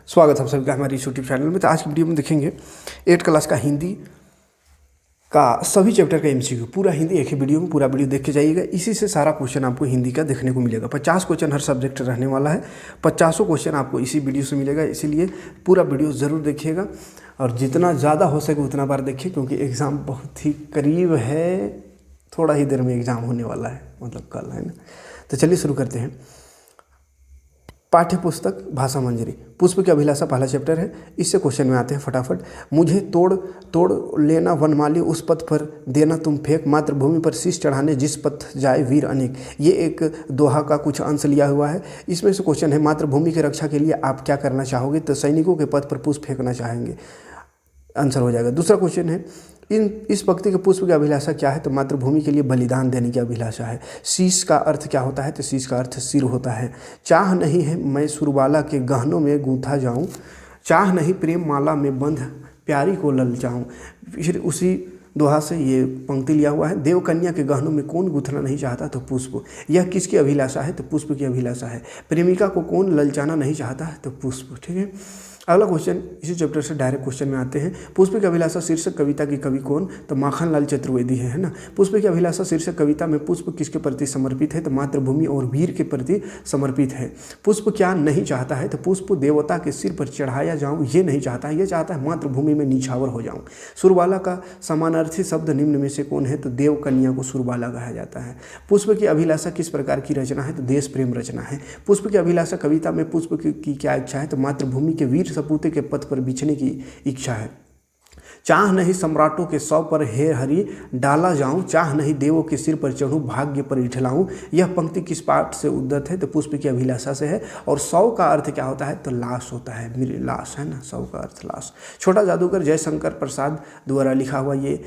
स्वागत है आप सभी का हमारे इस यूट्यूब चैनल में। तो आज की वीडियो में देखेंगे 8 क्लास का हिंदी का सभी चैप्टर का एमसीक्यू, पूरा हिंदी एक ही वीडियो में पूरा वीडियो देख के जाइएगा। इसी से सारा क्वेश्चन आपको हिंदी का देखने को मिलेगा। 50 क्वेश्चन हर सब्जेक्ट रहने वाला है, 50 क्वेश्चन आपको इसी वीडियो से मिलेगा। इसीलिए पूरा वीडियो ज़रूर देखिएगा और जितना ज़्यादा हो सके उतना बार देखिए, क्योंकि एग्ज़ाम बहुत ही करीब है, थोड़ा ही देर में एग्ज़ाम होने वाला है, मतलब कल है ना। तो चलिए शुरू करते हैं। पाठ्य पुस्तक भाषा मंजरी, पुष्प की अभिलाषा पहला चैप्टर है। इससे क्वेश्चन में आते हैं फटाफट। मुझे तोड़ तोड़ लेना वनमाली, उस पथ पर देना तुम फेंक, मातृभूमि पर शीश चढ़ाने जिस पथ जाए वीर अनेक। ये एक दोहा का कुछ अंश लिया हुआ है। इसमें से क्वेश्चन है मातृभूमि की रक्षा के लिए आप क्या करना चाहोगे? तो सैनिकों के पथ पर पुष्प फेंकना चाहेंगे, आंसर हो जाएगा। दूसरा क्वेश्चन है इस पंक्ति के पुष्प की अभिलाषा क्या है? तो मातृभूमि के लिए बलिदान देने की अभिलाषा है। शीश का अर्थ क्या होता है? तो शीश का अर्थ सिर होता है। चाह नहीं है मैं सुरबाला के गहनों में गूंथा जाऊं, चाह नहीं प्रेम माला में बंध प्यारी को ललचाऊं। फिर उसी दोहा से ये पंक्ति लिया हुआ है। देव कन्या के गहनों में कौन गूंथना नहीं चाहता? तो पुष्प। यह किसकी अभिलाषा है? तो पुष्प की अभिलाषा है। प्रेमिका को कौन ललचाना नहीं चाहता? तो पुष्प। ठीक है, अगला क्वेश्चन इसी चैप्टर से डायरेक्ट क्वेश्चन में आते हैं। पुष्प की अभिलाषा शीर्षक कविता की कवि कौन? तो माखनलाल चतुर्वेदी है ना। पुष्प की अभिलाषा शीर्षक कविता में पुष्प किसके प्रति समर्पित है? तो मातृभूमि और वीर के प्रति समर्पित है। पुष्प क्या नहीं चाहता है? तो पुष्प देवता के सिर पर चढ़ाया जाऊं ये नहीं चाहता है, ये चाहता है मातृभूमि में निछावर हो जाऊं। सुरबाला का समानार्थी शब्द निम्न में से कौन है? तो देव कन्या को सुरबाला कहा जाता है। पुष्प की अभिलाषा किस प्रकार की रचना है? तो देश प्रेम रचना है। पुष्प की अभिलाषा कविता में पुष्प की क्या इच्छा है? तो मातृभूमि के वीर सपूते के पथ पर बिछने की इच्छा है। चाह नहीं सम्राटों के सौ पर हे हरि डाला जाऊं, चाह नहीं देवों के सिर पर चढ़ूं भाग्य पर इठलाऊं। यह पंक्ति किस पाठ से उद्धत है? तो पुष्प की अभिलाषा से है। और सौ का अर्थ क्या होता है? तो लाश होता है, मेरी लाश है ना, सौ का अर्थ लाश। छोटा जादूगर जयशंकर प्रसाद द्वारा लिखा हुआ ये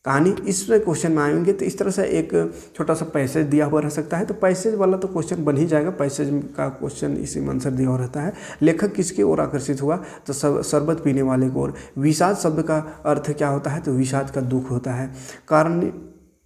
कहानी, इसमें क्वेश्चन में आएंगे तो इस तरह से एक छोटा सा पैसेज दिया हुआ रह सकता है। तो पैसेज वाला तो क्वेश्चन बन ही जाएगा, पैसेज का क्वेश्चन इसी में आंसर दिया हुआ रहता है। लेखक किसकी ओर आकर्षित हुआ? तो शरबत पीने वाले को ओर। विषाद शब्द का अर्थ क्या होता है? तो विषाद का दुख होता है।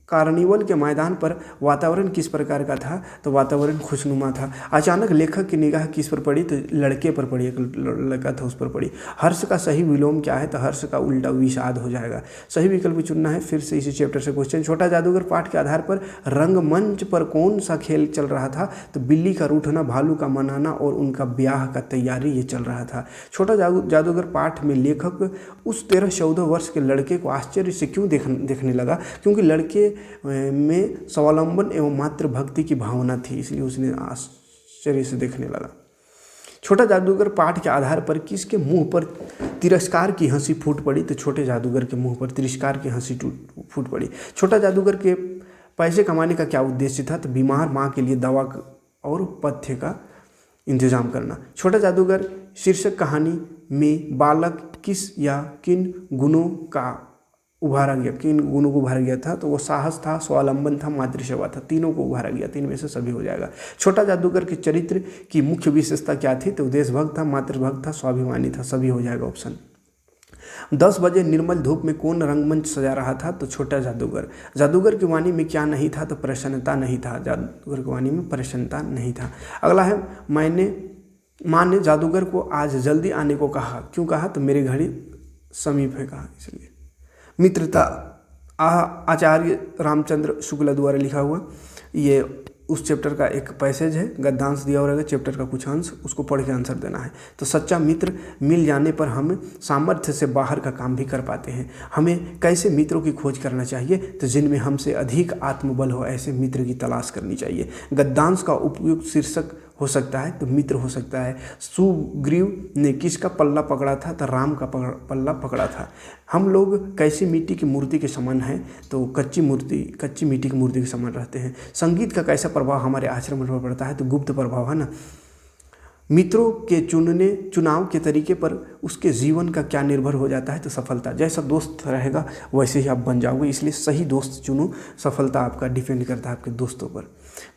कार्निवल के मैदान पर वातावरण किस प्रकार का था? तो वातावरण खुशनुमा था। अचानक लेखक की निगाह किस पर पड़ी? तो लड़के पर पड़ी, एक लड़का था उस पर पड़ी। हर्ष का सही विलोम क्या है? तो हर्ष का उल्टा विषाद हो जाएगा। सही विकल्प चुनना है। फिर से इसी चैप्टर से क्वेश्चन। छोटा जादूगर पाठ के आधार पर रंगमंच पर कौन सा खेल चल रहा था? तो बिल्ली का रूठना, भालू का मनाना और उनका ब्याह का तैयारी ये चल रहा था। छोटा जादूगर पाठ में लेखक उस 13-14 वर्ष के लड़के को आश्चर्य से क्यों देखने लगा? क्योंकि लड़के में स्वावलंबन एवं मातृभक्ति की भावना थी, इसलिए उसने आश्चर्य से देखने लगा। छोटा जादूगर पाठ के आधार पर किसके मुंह पर तिरस्कार की हंसी फूट पड़ी? तो छोटे जादूगर के मुंह पर तिरस्कार की हंसी फूट पड़ी। छोटा जादूगर के पैसे कमाने का क्या उद्देश्य था? तो बीमार माँ के लिए दवा और पथ्य का इंतजाम करना। छोटा जादूगर शीर्षक कहानी में बालक किस या किन गुणों का उभारा गया, किन गुणों को उभारा गया था? तो वो साहस था, स्वावलंबन था, मातृसेवा था, तीनों को उभारा गया। तीन में से सभी हो जाएगा। छोटा जादूगर के चरित्र की मुख्य विशेषता क्या थी? तो देशभक्त था, मातृभक्त था, स्वाभिमानी था, सभी हो जाएगा ऑप्शन। 10 बजे निर्मल धूप में कौन रंगमंच सजा रहा था? तो छोटा जादूगर। जादूगर की वाणी में क्या नहीं था? तो प्रसन्नता नहीं था। जादूगर की वाणी में प्रसन्नता नहीं था। अगला है माँ ने जादूगर को आज जल्दी आने को कहा। क्यों कहा? तो मेरी घड़ी समीप है कहा, इसलिए। मित्रता आचार्य रामचंद्र शुक्ला द्वारा लिखा हुआ ये उस चैप्टर का एक पैसेज है, गद्यांश दिया रहेगा चैप्टर का कुछ अंश, उसको पढ़ के आंसर देना है। तो सच्चा मित्र मिल जाने पर हम सामर्थ्य से बाहर का काम भी कर पाते हैं। हमें कैसे मित्रों की खोज करना चाहिए? तो जिनमें हमसे अधिक आत्मबल हो, ऐसे मित्र की तलाश करनी चाहिए। गद्यांश का उपयुक्त शीर्षक हो सकता है तो मित्र हो सकता है। सुग्रीव ने किसका पल्ला पकड़ा था? तो राम का पल्ला पकड़ा था। हम लोग कैसी मिट्टी की मूर्ति के समान हैं? तो कच्ची मिट्टी की मूर्ति के समान रहते हैं। संगीत का कैसा प्रभाव हमारे आचरण पर पड़ता है? तो गुप्त प्रभाव है ना। मित्रों के चुनाव के तरीके पर उसके जीवन का क्या निर्भर हो जाता है? तो सफलता। जैसा दोस्त रहेगा वैसे ही आप बन जाओगे, इसलिए सही दोस्त चुनो। सफलता आपका डिपेंड करता है आपके दोस्तों पर।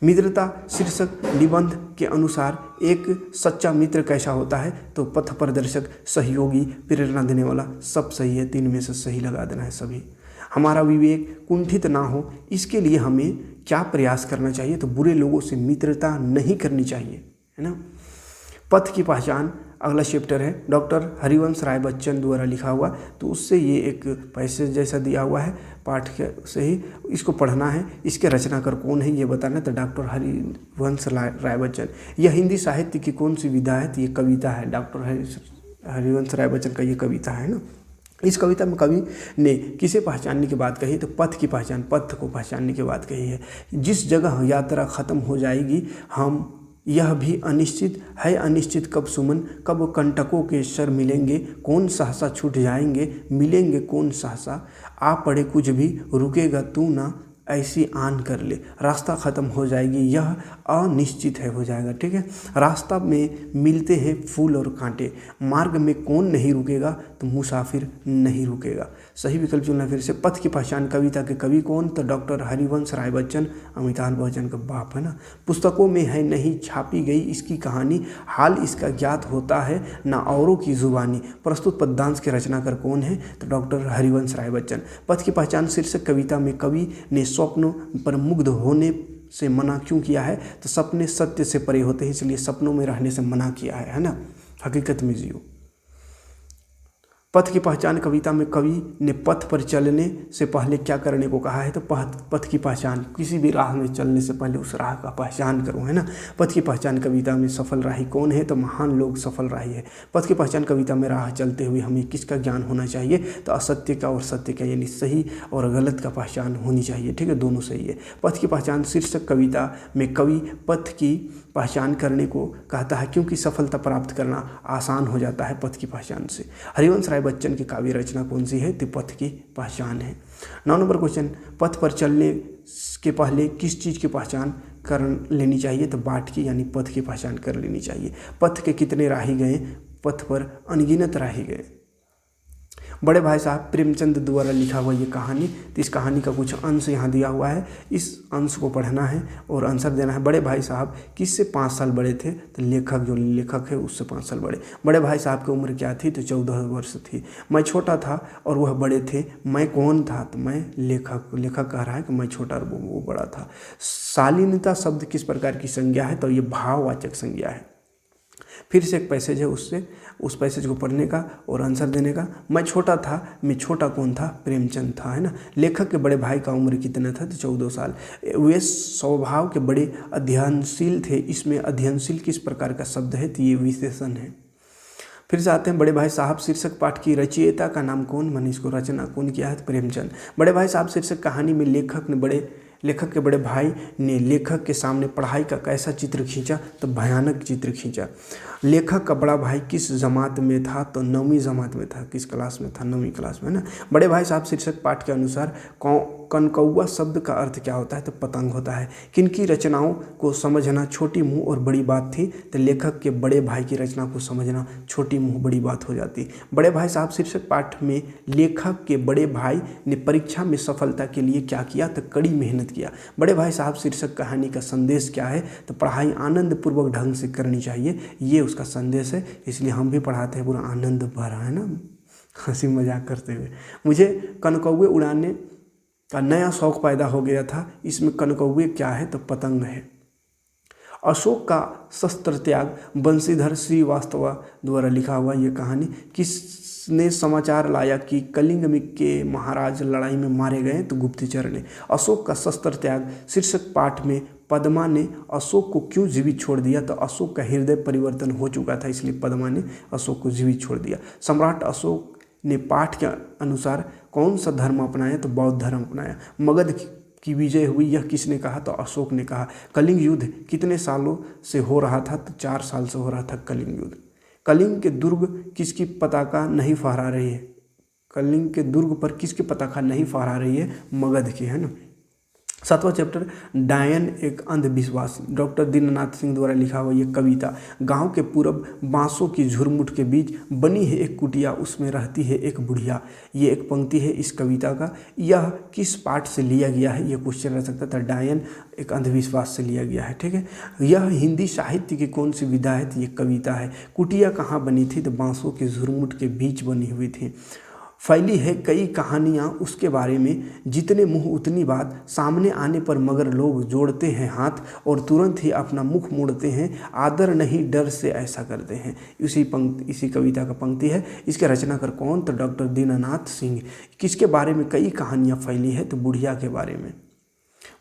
मित्रता शीर्षक निबंध के अनुसार एक सच्चा मित्र कैसा होता है? तो पथ प्रदर्शक, सहयोगी, प्रेरणा देने वाला। सब सही है, 3 में से सही लगा देना है सभी। हमारा विवेक कुंठित ना हो इसके लिए हमें क्या प्रयास करना चाहिए? तो बुरे लोगों से मित्रता नहीं करनी चाहिए, है ना। पथ की पहचान अगला चैप्टर है डॉक्टर हरिवंश राय बच्चन द्वारा लिखा हुआ, तो उससे ये एक पैसेज जैसा दिया हुआ है, पाठ के से ही इसको पढ़ना है। इसके रचनाकार कौन है ये बताना है, तो डॉक्टर हरिवंश राय बच्चन। यह हिंदी साहित्य की कौन सी विधा है, तो ये कविता है। डॉक्टर हरिवंश राय बच्चन का ये कविता है ना। इस कविता में कवि ने किसे पहचानने की बात कही, तो पथ की पहचान, पथ को पहचानने की बात कही है। जिस जगह यात्रा खत्म हो जाएगी हम, यह भी अनिश्चित है, अनिश्चित कब सुमन, कब कंटकों के शर मिलेंगे, कौन सहसा छूट जाएंगे, मिलेंगे कौन सहसा, आ पड़े कुछ भी, रुकेगा तू ना, ऐसी आन कर ले। रास्ता ख़त्म हो जाएगी, यह अनिश्चित है, हो जाएगा, ठीक है। रास्ता में मिलते हैं फूल और कांटे, मार्ग में कौन नहीं रुकेगा, तो मुसाफिर नहीं रुकेगा। सही विकल्प चुनना फिर से। पथ की पहचान कविता के कवि कौन, तो डॉक्टर हरिवंश राय बच्चन, अमिताभ बच्चन का बाप है ना। पुस्तकों में है नहीं छापी गई इसकी कहानी, हाल इसका ज्ञात होता है ना औरों की जुबानी। प्रस्तुत पद्यांश के रचनाकार कौन है, तो डॉक्टर हरिवंश राय बच्चन। पथ की पहचान शीर्षक कविता में कवि ने स्वप्नों पर मुग्ध होने से मना क्यों किया है, तो सपने सत्य से परे होते हैं, इसलिए सपनों में रहने से मना किया है ना। हकीकत में जियो। पथ की पहचान कविता में कवि ने पथ पर चलने से पहले क्या करने को कहा है, तो पथ की पहचान, किसी भी राह में चलने से पहले उस राह का पहचान करो, है ना। पथ की पहचान कविता में सफल राही कौन है, तो महान लोग सफल राही है। पथ की पहचान कविता में राह चलते हुए हमें किसका ज्ञान होना चाहिए, तो असत्य का और सत्य का, यानी सही और गलत का पहचान होनी चाहिए, ठीक है, दोनों सही है। पथ की पहचान शीर्षक कविता में कवि पथ की पहचान करने को कहता है, क्योंकि सफलता प्राप्त करना आसान हो जाता है पथ की पहचान से। हरिवंश राय बच्चन की काव्य रचना कौन सी है, तो पथ की पहचान है। 9 नंबर क्वेश्चन, पथ पर चलने के पहले किस चीज़ की पहचान कर लेनी चाहिए, तो बाट की, यानी पथ की पहचान कर लेनी चाहिए। पथ के कितने राही गए, पथ पर अनगिनत राही गए। बड़े भाई साहब प्रेमचंद द्वारा लिखा हुआ ये कहानी, तो इस कहानी का कुछ अंश यहाँ दिया हुआ है, इस अंश को पढ़ना है और आंसर देना है। बड़े भाई साहब किससे 5 साल बड़े थे, तो लेखक, जो लेखक है उससे 5 साल बड़े। बड़े भाई साहब की उम्र क्या थी, तो 14 वर्ष थी। मैं छोटा था और वह बड़े थे, मैं कौन था, तो मैं लेखक। लेखक कह रहा है कि मैं छोटा और वो बड़ा था। शालीनता शब्द किस प्रकार की संज्ञा है, तो ये भाववाचक संज्ञा है। फिर से एक पैसेज है, उससे उस पैसेज को पढ़ने का और आंसर देने का। मैं छोटा था, मैं छोटा कौन था, प्रेमचंद था, है ना। लेखक के बड़े भाई का उम्र कितना था, तो 14 साल। वे स्वभाव के बड़े अध्ययनशील थे, इसमें अध्ययनशील किस प्रकार का शब्द है, तो ये विशेषण है। फिर से आते हैं बड़े भाई साहब शीर्षक पाठ की रचयिता का नाम कौन, मैंने इसको रचना कौन किया है, तो प्रेमचंद। बड़े भाई साहब शीर्षक कहानी में लेखक के बड़े भाई ने लेखक के सामने पढ़ाई का कैसा चित्र खींचा, तो भयानक चित्र खींचा। लेखक का बड़ा भाई किस जमात में था, तो 9वीं जमात में था। किस क्लास में था, 9वीं क्लास में, है ना। बड़े भाई साहब शीर्षक पाठ के अनुसार कनकौआ शब्द का अर्थ क्या होता है, तो पतंग होता है। किनकी रचनाओं को समझना छोटी मुँह और बड़ी बात थी, तो लेखक के बड़े भाई की रचना को समझना छोटी मुँह बड़ी बात हो जाती। बड़े भाई साहब शीर्षक पाठ में लेखक के बड़े भाई ने परीक्षा में सफलता के लिए क्या किया, तो कड़ी मेहनत किया। बड़े भाई साहब शीर्षक कहानी का संदेश क्या है, तो पढ़ाई आनंद पूर्वक ढंग से करनी चाहिए, ये उसका संदेश है। इसलिए हम भी पढ़ाते हैं पूरा आनंद भरा, है ना, हंसी मजाक करते हुए। मुझे कनकौए उड़ाने का नया शौक पैदा हो गया था, इसमें कनकौए क्या है, तो पतंग है। अशोक का शस्त्र त्याग बंशीधर श्रीवास्तव द्वारा लिखा हुआ ये कहानी, किसने समाचार लाया कि कलिंग के महाराज लड़ाई में मारे गए, तो गुप्तचर ने। अशोक का शस्त्र त्याग शीर्षक पाठ में पद्मा ने अशोक को क्यों जीवित छोड़ दिया, तो अशोक का हृदय परिवर्तन हो चुका था, इसलिए पद्मा ने अशोक को जीवित छोड़ दिया। सम्राट अशोक ने पाठ के अनुसार कौन सा धर्म अपनाया, तो बौद्ध धर्म अपनाया। मगध की विजय हुई, यह किसने कहा, तो अशोक ने कहा। कलिंग युद्ध कितने सालों से हो रहा था, तो 4 साल से हो रहा था कलिंग युद्ध। कलिंग के दुर्ग किसकी पताका नहीं फहरा रही है, कलिंग के दुर्ग पर किसकी पताका नहीं फहरा रही है, मगध की, है ना। 7वां चैप्टर डायन एक अंधविश्वास, डॉक्टर दीननाथ सिंह द्वारा लिखा हुआ ये कविता। गांव के पूरब बांसों की झुरमुट के बीच बनी है एक कुटिया, उसमें रहती है एक बुढ़िया। ये एक पंक्ति है इस कविता का। यह किस पाठ से लिया गया है, ये क्वेश्चन रह सकता था। डायन एक अंधविश्वास से लिया गया है, ठीक है। यह हिंदी साहित्य की कौन सी विधा है, तो ये कविता है। कुटिया कहाँ बनी थी, तो बांसों के झुरमुट के बीच बनी हुई थी। फैली है कई कहानियाँ उसके बारे में, जितने मुंह उतनी बात, सामने आने पर मगर लोग जोड़ते हैं हाथ और तुरंत ही अपना मुख मोड़ते हैं, आदर नहीं डर से ऐसा करते हैं। इसी कविता का पंक्ति है। इसके रचनाकार कौन? तो डॉक्टर दीनानाथ सिंह। किसके बारे में कई कहानियाँ फैली है? तो बुढ़िया के बारे में।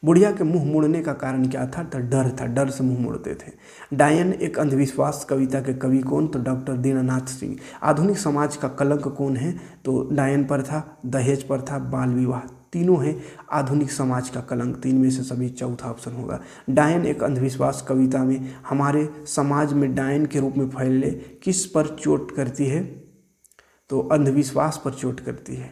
बुढ़िया के मुंह मोड़ने का कारण क्या था? तो डर था, डर से मुंह मोड़ते थे। डायन एक अंधविश्वास कविता के कवि कौन? तो डॉक्टर दीनानाथ सिंह। आधुनिक समाज का कलंक कौन है? तो डायन पर था, दहेज पर था, बाल विवाह, तीनों हैं आधुनिक समाज का कलंक। तीन में से सभी चौथा ऑप्शन होगा। डायन एक अंधविश्वास कविता में हमारे समाज में डायन के रूप में फैले किस पर चोट करती है? तो अंधविश्वास पर चोट करती है।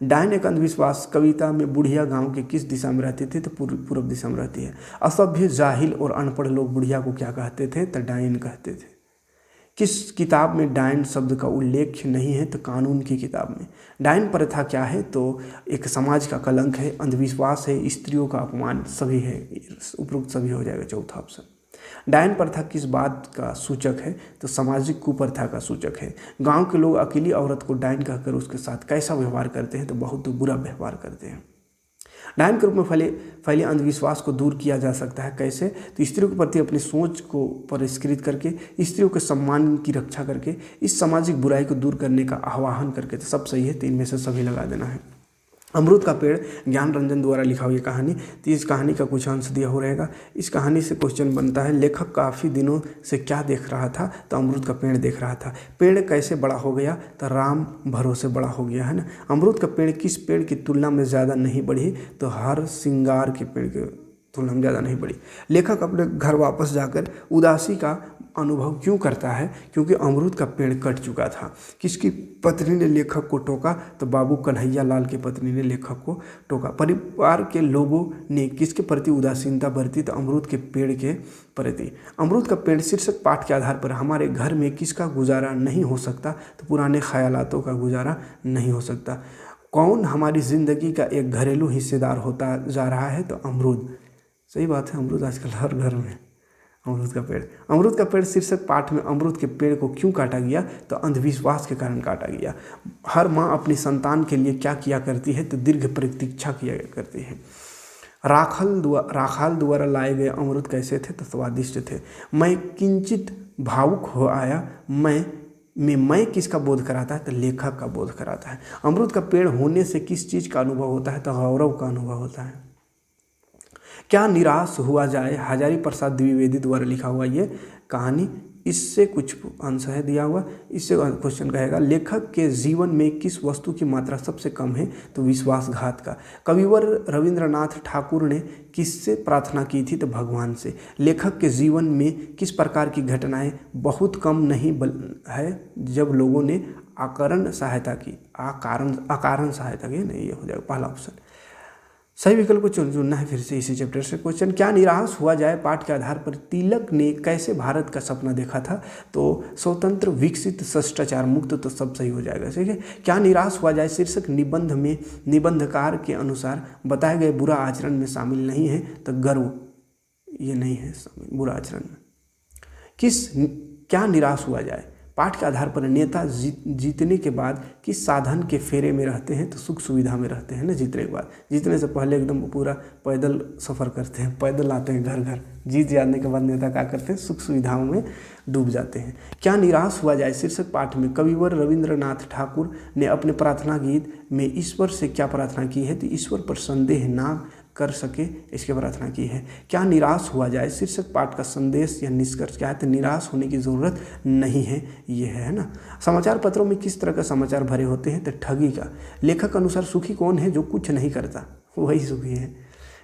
डायन एक अंधविश्वास कविता में बुढ़िया गांव के किस दिशा में रहती थी? तो पूर्व दिशा में रहती है। असभ्य, जाहिल और अनपढ़ लोग बुढ़िया को क्या कहते थे? तो डायन कहते थे। किस किताब में डायन शब्द का उल्लेख नहीं है? तो कानून की किताब में। डायन प्रथा क्या है? तो एक समाज का कलंक है, अंधविश्वास है, स्त्रियों का अपमान, सभी है, उपरोक्त सभी हो जाएगा चौथा ऑप्शन। डायन प्रथा किस बात का सूचक है? तो सामाजिक कुप्रथा का सूचक है। गांव के लोग अकेली औरत को डायन कहकर उसके साथ कैसा व्यवहार करते हैं? तो बहुत बुरा व्यवहार करते हैं। डायन के रूप में फैले अंधविश्वास को दूर किया जा सकता है कैसे? तो स्त्रियों के प्रति अपनी सोच को परिष्कृत करके, स्त्रियों के सम्मान की रक्षा करके, इस सामाजिक बुराई को दूर करने का आह्वान करके। तो सब सही है, तीन में से सभी लगा देना है। अमरूद का पेड़ ज्ञान रंजन द्वारा लिखा हुई कहानी। तो इस कहानी का कुछ अंश दिया हो रहेगा। इस कहानी से क्वेश्चन बनता है, लेखक काफ़ी दिनों से क्या देख रहा था? तो अमरूद का पेड़ देख रहा था। पेड़ कैसे बड़ा हो गया? तो राम भरोसे बड़ा हो गया, है ना। अमरूद का पेड़ किस पेड़ की तुलना में ज़्यादा नहीं बढ़ी? तो हर श्रृंगार के पेड़ के तुलना में ज़्यादा नहीं बढ़ी। लेखक अपने घर वापस जाकर उदासी का अनुभव क्यों करता है? क्योंकि अमरूद का पेड़ कट चुका था। किसकी पत्नी ने लेखक को टोका? तो बाबू कन्हैया लाल की पत्नी ने लेखक को टोका। परिवार के लोगों ने किसके प्रति उदासीनता बरती? तो अमरूद के पेड़ के प्रति। अमरूद का पेड़ शीर्षक पाठ के आधार पर हमारे घर में किसका गुजारा नहीं हो सकता? तो पुराने ख्यालातों का गुजारा नहीं हो सकता। कौन हमारी ज़िंदगी का एक घरेलू हिस्सेदार होता जा रहा है? तो अमरूद। सही बात है, अमरूद आजकल हर घर में। अमरूद का पेड़। अमरूद का पेड़ शीर्षक पाठ में अमरूद के पेड़ को क्यों काटा गया? तो अंधविश्वास के कारण काटा गया। हर माँ अपनी संतान के लिए क्या किया करती है? तो दीर्घ प्रतीक्षा किया करती है। राखाल द्वारा लाए गए अमरूद कैसे थे? तो स्वादिष्ट थे। मैं किंचित भावुक हो आया, मैं किसका बोध कराता है? तो लेखक का बोध कराता है। अमरूद का पेड़ होने से किस चीज़ का अनुभव होता है? तो गौरव का अनुभव होता है। क्या निराश हुआ जाए? हजारी प्रसाद द्विवेदी द्वारा लिखा हुआ ये कहानी। इससे कुछ अंश है दिया हुआ। इससे क्वेश्चन कहेगा, लेखक के जीवन में किस वस्तु की मात्रा सबसे कम है? तो विश्वासघात का। कविवर रविंद्रनाथ ठाकुर ने किससे प्रार्थना की थी? तो भगवान से। लेखक के जीवन में किस प्रकार की घटनाएं बहुत कम नहीं है जब लोगों ने अकारण सहायता की? अकारण सहायता की नहीं, ये हो जाएगा पहला ऑप्शन। सही विकल्प को चुनना है फिर से इसी चैप्टर से। क्वेश्चन, क्या निराश हुआ जाए पाठ के आधार पर तिलक ने कैसे भारत का सपना देखा था? तो स्वतंत्र, विकसित, शिष्टाचार मुक्त। तो सब सही हो जाएगा, ठीक है। क्या निराश हुआ जाए शीर्षक निबंध में निबंधकार के अनुसार बताए गए बुरा आचरण में शामिल नहीं है? तो गर्व, ये नहीं है बुरा आचरण में। क्या निराश हुआ जाए पाठ के आधार पर नेता जीतने के बाद किस साधन के फेरे में रहते हैं? तो सुख सुविधा में रहते हैं ना। जीतने के बाद, जीतने से पहले एकदम पूरा पैदल सफ़र करते हैं, पैदल आते हैं घर घर। जीत जाने के बाद नेता क्या करते हैं? सुख सुविधाओं में डूब जाते हैं। क्या निराश हुआ जाए शीर्षक पाठ में कविवर रविंद्रनाथ ठाकुर ने अपने प्रार्थना गीत में ईश्वर से क्या प्रार्थना की है? तो ईश्वर पर संदेह ना कर सके, इसकी प्रार्थना की है। क्या निराश हुआ जाए शीर्षक पाठ का संदेश या निष्कर्ष क्या है? तो निराश होने की ज़रूरत नहीं है, ये है ना। समाचार पत्रों में किस तरह का समाचार भरे होते हैं? तो ठगी का। लेखक के अनुसार सुखी कौन है? जो कुछ नहीं करता, वही सुखी है।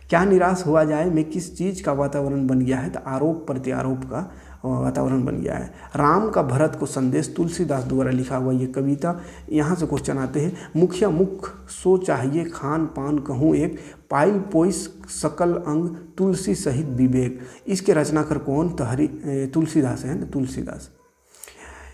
क्या निराश हुआ जाए में किस चीज़ का वातावरण बन गया है? तो आरोप प्रत्यारोप का वातावरण बन गया है। राम का भरत को संदेश तुलसीदास द्वारा लिखा हुआ ये कविता। यहाँ से क्वेश्चन आते हैं, मुखिया मुख सो चाहिए खान पान कहूँ एक, पाइल पोइस सकल अंग तुलसी सहित विवेक। इसके रचनाकार कौन? तो तुलसीदास है ना, तुलसीदास।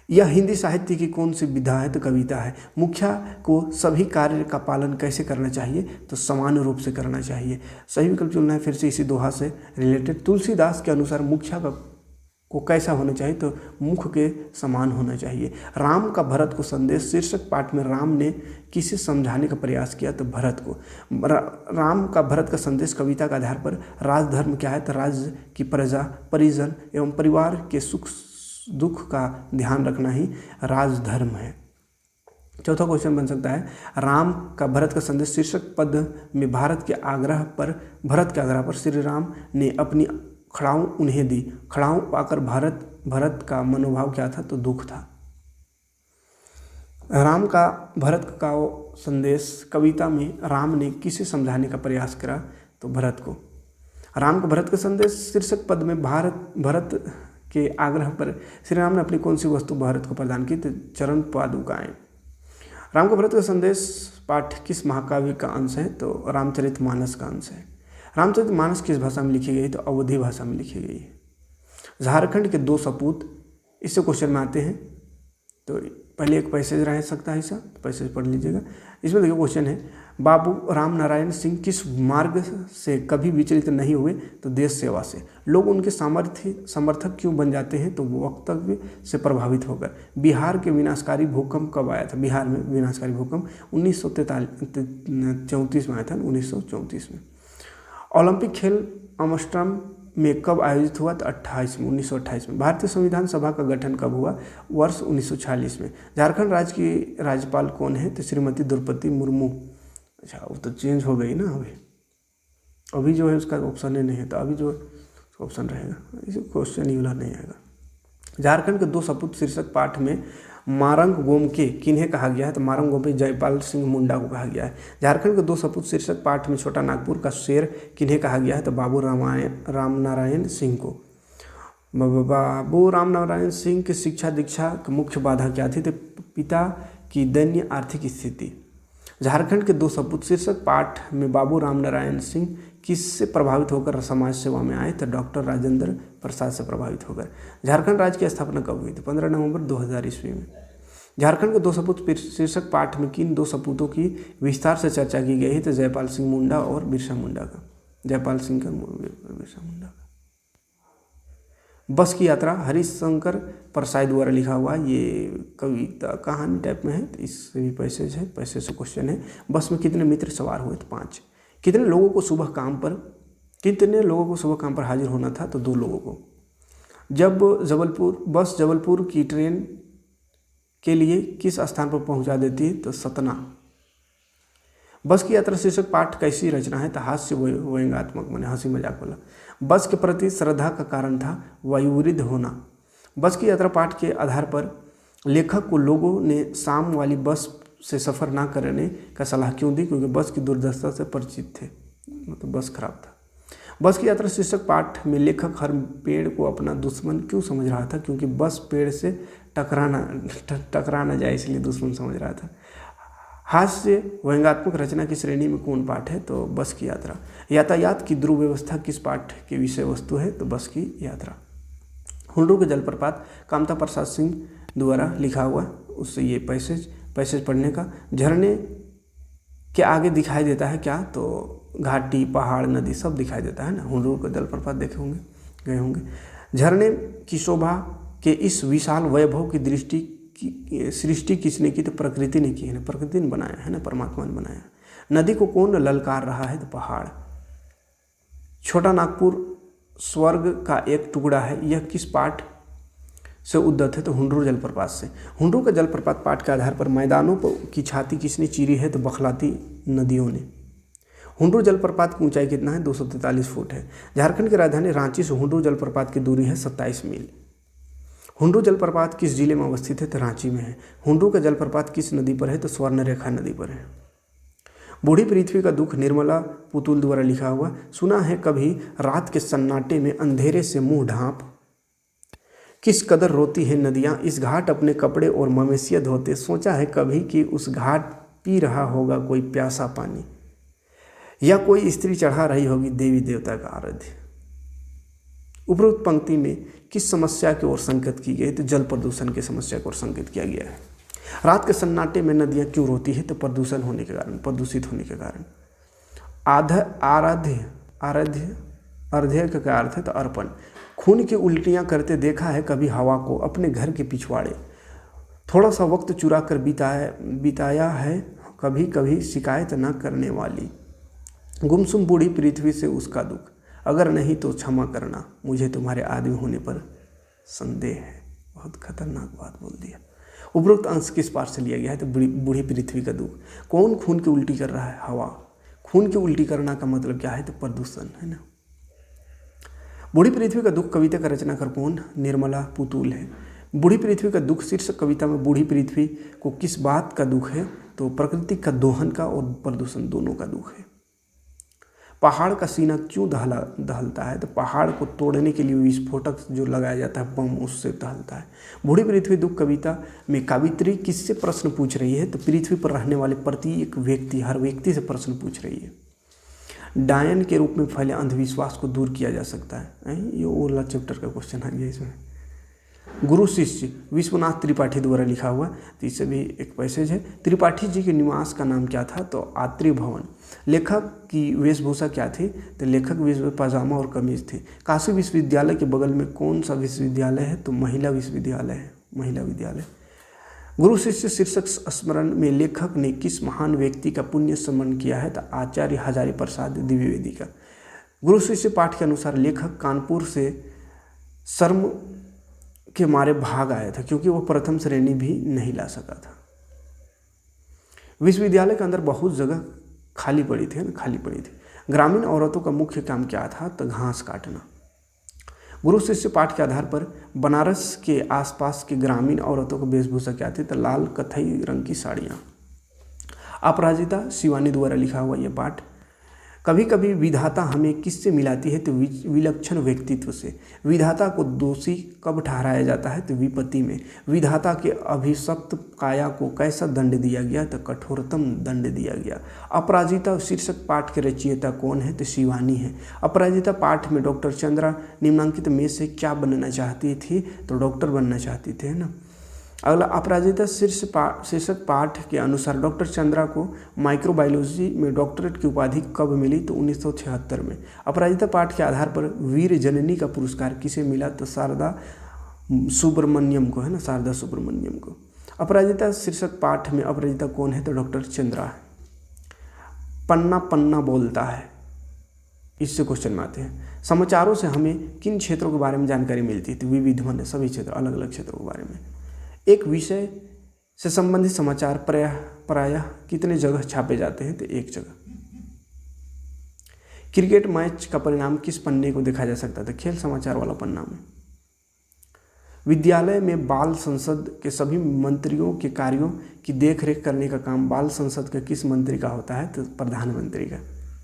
यह हिंदी साहित्य की कौन सी विधा है? तो कविता है। मुखिया को सभी कार्य का पालन कैसे करना चाहिए? तो समान रूप से करना चाहिए। सही विकल्प चुनना है फिर से इसी दोहा से रिलेटेड। तुलसीदास के अनुसार मुखिया का को कैसा होना चाहिए, तो मुख के समान होना चाहिए। राम का भरत को संदेश शीर्षक पाठ में राम ने किसे समझाने का प्रयास किया, तो भरत को। राम का भरत का संदेश कविता के आधार पर राजधर्म क्या है, तो राज्य की प्रजा, परिजन एवं परिवार के सुख दुख का ध्यान रखना ही राजधर्म है। चौथा क्वेश्चन बन सकता है, राम का भरत का संदेश शीर्षक पद में भरत के आग्रह पर श्री राम ने अपनी खड़ाऊं उन्हें दी। खड़ाऊं पाकर भरत का मनोभाव क्या था, तो दुख था। राम का भरत का संदेश कविता में राम ने किसे समझाने का प्रयास करा, तो भरत को। राम का भरत का संदेश शीर्षक पद में भरत के आग्रह पर श्री राम ने अपनी कौन सी वस्तु भरत को प्रदान की, तो चरण पादुकाएं। राम का भरत का संदेश पाठ किस महाकाव्य का अंश है, तो रामचरितमानस का अंश है। रामचरितमानस किस भाषा में लिखी गई है, तो अवधी भाषा में लिखी गई है। झारखंड के 2 सपूत, इससे क्वेश्चन में आते हैं, तो पहले एक पैसेज रह सकता है, ऐसा तो पैसेज पढ़ लीजिएगा। इसमें देखिए क्वेश्चन है, बाबू राम नारायण सिंह किस मार्ग से कभी विचलित नहीं हुए, तो देश सेवा से। लोग उनके समर्थक क्यों बन जाते हैं, तो वक्तव्य से प्रभावित होकर। बिहार के विनाशकारी भूकंप कब आया था, बिहार में विनाशकारी भूकंप 1934 में आया था, 1934 में। ओलंपिक खेल एम्स्टर्डम में कब आयोजित हुआ, तो 1928 में। भारतीय संविधान सभा का गठन कब हुआ, वर्ष 1946 में। झारखंड राज्य की राज्यपाल कौन है, तो श्रीमती द्रौपदी मुर्मू। अच्छा, वो तो चेंज हो गई ना, अभी जो है उसका ऑप्शन ही नहीं है, तो अभी जो ऑप्शन रहेगा, इसे क्वेश्चन ही वाला नहीं आएगा। झारखंड के 2 सपूत शीर्षक पाठ में मारंग गोमके किन्हें कहा गया है, तो मारंग गोमके जयपाल सिंह मुंडा को कहा गया है। झारखंड के 2 सपूत शीर्षक पाठ में छोटा नागपुर का शेर किन्हें कहा गया है, तो बाबू रामनारायण सिंह को। बाबू रामनारायण सिंह की शिक्षा दीक्षा की मुख्य बाधा क्या थी, तो पिता की दयनीय आर्थिक स्थिति। झारखंड के 2 सपूत शीर्षक पाठ में बाबू रामनारायण सिंह किससे प्रभावित होकर समाज सेवा में आए, तो डॉक्टर राजेंद्र प्रसाद से प्रभावित होकर। झारखंड राज्य की स्थापना कब हुई थी, 15 नवंबर 2000 ईस्वी में। झारखंड के 2 सपूत शीर्षक पाठ में किन 2 सपूतों की विस्तार से चर्चा की गई है, तो जयपाल सिंह मुंडा और बिरसा मुंडा का। जयपाल सिंह का, बिरसा मुंडा का। बस की यात्रा हरिशंकर परसाई द्वारा लिखा हुआ, ये कविता कहानी टाइप में है, तो इससे भी पैसेज है, पैसेज से क्वेश्चन है। बस में कितने मित्र सवार हुए, तो 5। कितने लोगों को सुबह काम पर हाजिर होना था, तो 2 लोगों को। जब बस जबलपुर की ट्रेन के लिए किस स्थान पर पहुंचा देती है, तो सतना। बस की यात्रा शीर्षक पाठ कैसी रचना है, तो हास्य व्यंग्यात्मक, माने हंसी मजाक वाला। बस के प्रति श्रद्धा का कारण था वयोवृद्ध होना। बस की यात्रा पाठ के आधार पर लेखक को लोगों ने शाम वाली बस से सफ़र ना करने का सलाह क्यों दी, क्योंकि बस की दुर्दशा से परिचित थे, मतलब बस खराब था। बस की यात्रा शीर्षक पाठ में लेखक हर पेड़ को अपना दुश्मन क्यों समझ रहा था, क्योंकि बस पेड़ से टकरा ना जाए, इसलिए दुश्मन समझ रहा था। हास्य व्यंग्यात्मक रचना की श्रेणी में कौन पाठ है, तो बस की यात्रा। यातायात की ध्रुव व्यवस्था किस पाठ की विषय वस्तु है, तो बस की यात्रा। हुंडरू के जलप्रपात कामता प्रसाद सिंह द्वारा लिखा हुआ, उससे ये पैसेज पढ़ने का। झरने के आगे दिखाई देता है क्या, तो घाटी, पहाड़, नदी सब दिखाई देता है ना। हुंडरू का जलप्रपात देखे होंगे, गए होंगे। झरने की शोभा के इस विशाल वैभव की सृष्टि किसने की, तो प्रकृति ने की है ना, प्रकृति ने बनाया है ना, परमात्मा ने बनाया। नदी को कौन ललकार रहा है, तो पहाड़। छोटा नागपुर स्वर्ग का एक टुकड़ा है, यह किस पाठ से उद्धत है, तो हुंडरू जलप्रपात से। हुंडरू का जलप्रपात पाठ के आधार पर मैदानों की छाती किसने चीरी है, तो बखलाती नदियों ने। हुंडरू जलप्रपात की ऊंचाई कितना है, 243 फुट है। झारखंड की राजधानी रांची से हुंडरू जलप्रपात की दूरी है 27 मील। हुंडरू जलप्रपात किस जिले में अवस्थित है, तो रांची में है। हुंडरू का जलप्रपात किस नदी पर है, तो स्वर्णरेखा नदी पर है। बूढ़ी पृथ्वी का दुख निर्मला पुतुल द्वारा लिखा हुआ। सुना है कभी रात के सन्नाटे में अंधेरे से मुंह ढांप, किस कदर रोती है नदियाँ इस घाट अपने कपड़े और मवेशियाँ धोते। सोचा है कभी कि उस घाट पी रहा होगा कोई प्यासा पानी, या कोई स्त्री चढ़ा रही होगी देवी देवता का आराध्य। उपरोक्त पंक्ति में किस समस्या की ओर संकेत की गई, तो जल प्रदूषण की समस्या की ओर संकेत किया गया है। रात के सन्नाटे में नदियाँ क्यों रोती है, तो प्रदूषित होने के कारण। अर्घ्य का क्या अर्थ है, तो अर्पण। खून की उल्टियाँ करते देखा है कभी हवा को अपने घर के पिछवाड़े, थोड़ा सा वक्त चुरा कर बिताया है कभी कभी शिकायत न करने वाली, गुमसुम बूढ़ी पृथ्वी से उसका दुख, अगर नहीं तो क्षमा करना मुझे तुम्हारे आदमी होने पर संदेह है। बहुत खतरनाक बात बोल दिया। उपरोक्त अंश किस पाठ से लिया गया है? तो बूढ़ी पृथ्वी का दुख। कौन खून की उल्टी कर रहा है? हवा। खून की उल्टी करना का मतलब क्या है? तो प्रदूषण है ना। बूढ़ी पृथ्वी का दुख कविता का रचनाकार कौन? निर्मला पुतुल है। बूढ़ी पृथ्वी का दुख शीर्षक कविता में बूढ़ी पृथ्वी को किस बात का दुख है? तो प्रकृति का दोहन का और प्रदूषण दोनों का दुख है। पहाड़ का सीना क्यों दहलता है? तो पहाड़ को तोड़ने के लिए विस्फोटक जो लगाया जाता है बम, उससे दहलता है। बूढ़ी पृथ्वी दुख कविता में कवित्री किससे प्रश्न पूछ रही है? तो पृथ्वी पर रहने वाले प्रत्येक व्यक्ति, हर व्यक्ति से प्रश्न पूछ रही है। डायन के रूप में फैले अंधविश्वास को दूर किया जा सकता है। ये ओला चैप्टर का क्वेश्चन है ये इसमें। गुरु शिष्य विश्वनाथ त्रिपाठी द्वारा लिखा हुआ, तो इससे भी एक पैसेज है। त्रिपाठी जी के निवास का नाम क्या था? तो आत्री भवन। लेखक की वेशभूषा क्या थी? तो लेखक वेशभूषा पजामा और कमीज थी। काशी विश्वविद्यालय के बगल में कौन सा विश्वविद्यालय है? तो महिला विश्वविद्यालय है, महिला विद्यालय। गुरु शिष्य शीर्षक स्मरण में लेखक ने किस महान व्यक्ति का पुण्य स्मरण किया है? तो आचार्य हजारी प्रसाद द्विवेदी का। गुरु शिष्य पाठ के अनुसार लेखक कानपुर से शर्म के मारे भाग आया था क्योंकि वो प्रथम श्रेणी भी नहीं ला सका था। विश्वविद्यालय के अंदर बहुत जगह खाली पड़ी थी ना, खाली पड़ी थी। ग्रामीण औरतों का मुख्य काम क्या था? तो घास काटना। गुरु शिष्य पाठ के आधार पर बनारस के आसपास के ग्रामीण औरतों की वेशभूषा क्या थी? तो लाल कथई रंग की साड़ियाँ। अपराजिता शिवानी द्वारा लिखा हुआ यह पाठ। कभी कभी विधाता हमें किससे मिलाती है? तो विलक्षण व्यक्तित्व से। विधाता को दोषी कब ठहराया जाता है? तो विपत्ति में। विधाता के अभिशप्त काया को कैसा दंड दिया गया? तो कठोरतम दंड दिया गया। अपराजिता शीर्षक पाठ के रचयिता कौन है? तो शिवानी है। अपराजिता पाठ में डॉक्टर चंद्रा निम्नांकित में से क्या बनना चाहती थी? तो डॉक्टर बनना चाहती थी, है ना। अगला, अपराजिता शीर्षक पाठ के अनुसार डॉक्टर चंद्रा को माइक्रोबायोलॉजी में डॉक्टरेट की उपाधि कब मिली? तो 1976 में। अपराजिता पाठ के आधार पर वीर जननी का पुरस्कार किसे मिला? तो शारदा सुब्रमण्यम को, है ना, शारदा सुब्रमण्यम को। अपराजिता शीर्षक पाठ में अपराजिता कौन है? तो डॉक्टर चंद्रा है। पन्ना पन्ना बोलता है, इससे क्वेश्चन में आते हैं। समाचारों से हमें किन क्षेत्रों के बारे में जानकारी मिलती है? तो विविधमन, सभी क्षेत्र, अलग अलग क्षेत्रों के बारे में। एक विषय से संबंधित समाचार प्रायः कितने जगह छापे जाते हैं? तो एक जगह। क्रिकेट मैच का परिणाम किस पन्ने को देखा जा सकता था? खेल समाचार वाला पन्ना में। विद्यालय में बाल संसद के सभी मंत्रियों के कार्यों की देखरेख करने का काम बाल संसद का किस मंत्री का होता है? तो प्रधानमंत्री का।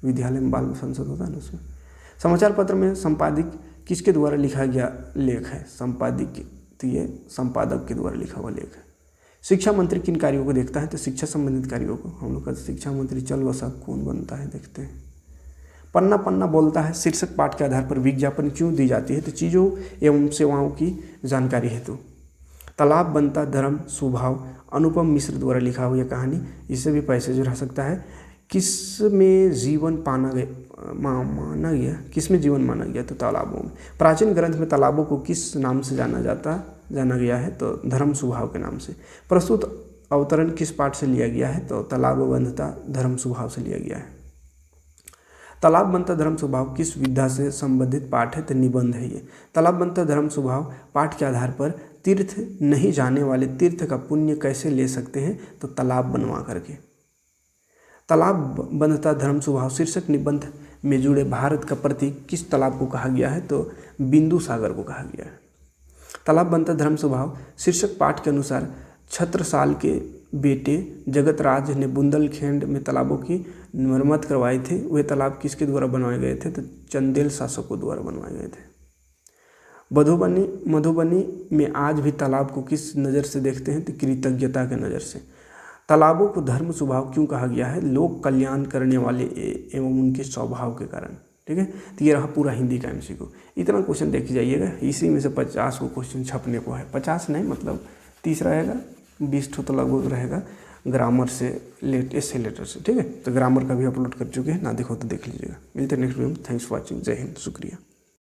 विद्यालय में बाल संसद होता है ना, उसमें। समाचार पत्र में संपादक किसके द्वारा लिखा गया लेख है? संपादक, तो ये संपादक के द्वारा लिखा हुआ लेख है। शिक्षा मंत्री किन कार्यों को देखता है? तो शिक्षा संबंधित कार्यों को। हम लोग का शिक्षा मंत्री चल बसा कौन बनता है, देखते हैं। पन्ना पन्ना बोलता है शीर्षक पाठ के आधार पर विज्ञापन क्यों दी जाती है? तो चीज़ों एवं सेवाओं की जानकारी हेतु। तालाब बनता धर्म स्वभाव अनुपम मिश्र द्वारा लिखा हुआ कहानी, इससे भी पैसेज रह सकता है। किस में जीवन माना गया? किस में जीवन माना गया? तो तालाबों में। प्राचीन ग्रंथ में तालाबों को किस नाम से जाना गया है? तो धर्म स्वभाव के नाम से। प्रस्तुत अवतरण किस पाठ से लिया गया है? तो तालाब बनता धर्म स्वभाव से लिया गया है। तालाब बनता धर्म स्वभाव किस विधा से संबंधित पाठ है? तो निबंध है ये। तालाब बनता धर्म स्वभाव पाठ के आधार पर तीर्थ नहीं जाने वाले तीर्थ का पुण्य कैसे ले सकते हैं? तो तालाब बनवा करके। तालाब बनता धर्म स्वभाव शीर्षक निबंध में जुड़े भारत का प्रतीक किस तालाब को कहा गया है? तो बिंदु सागर को कहा गया है। तालाब बनता धर्म स्वभाव शीर्षक पाठ के अनुसार छत्रसाल के बेटे जगतराज ने बुंदेलखंड में तालाबों की मरम्मत करवाए थे। वे तालाब किसके द्वारा बनवाए गए थे? तो चंदेल शासकों द्वारा बनवाए गए थे। मधुबनी में आज भी तालाब को किस नज़र से देखते हैं? तो कृतज्ञता के नज़र से। तालाबों को धर्म स्वभाव क्यों कहा गया है? लोक कल्याण करने वाले एवं उनके स्वभाव के कारण। ठीक है, तो ये रहा पूरा हिंदी का MCQ। इतना क्वेश्चन देखी जाइएगा, इसी में से 50 को क्वेश्चन छपने को है। 50 नहीं, मतलब 30 रहेगा, 20 तो लगभग रहेगा ग्रामर से एस्से लेटर से। ठीक है, तो ग्रामर का भी अपलोड कर चुके हैं, ना देखो तो देख लीजिएगा। मिलते हैं नेक्स्ट वीडियो में। Thanks for watching. जय हिंद, शुक्रिया।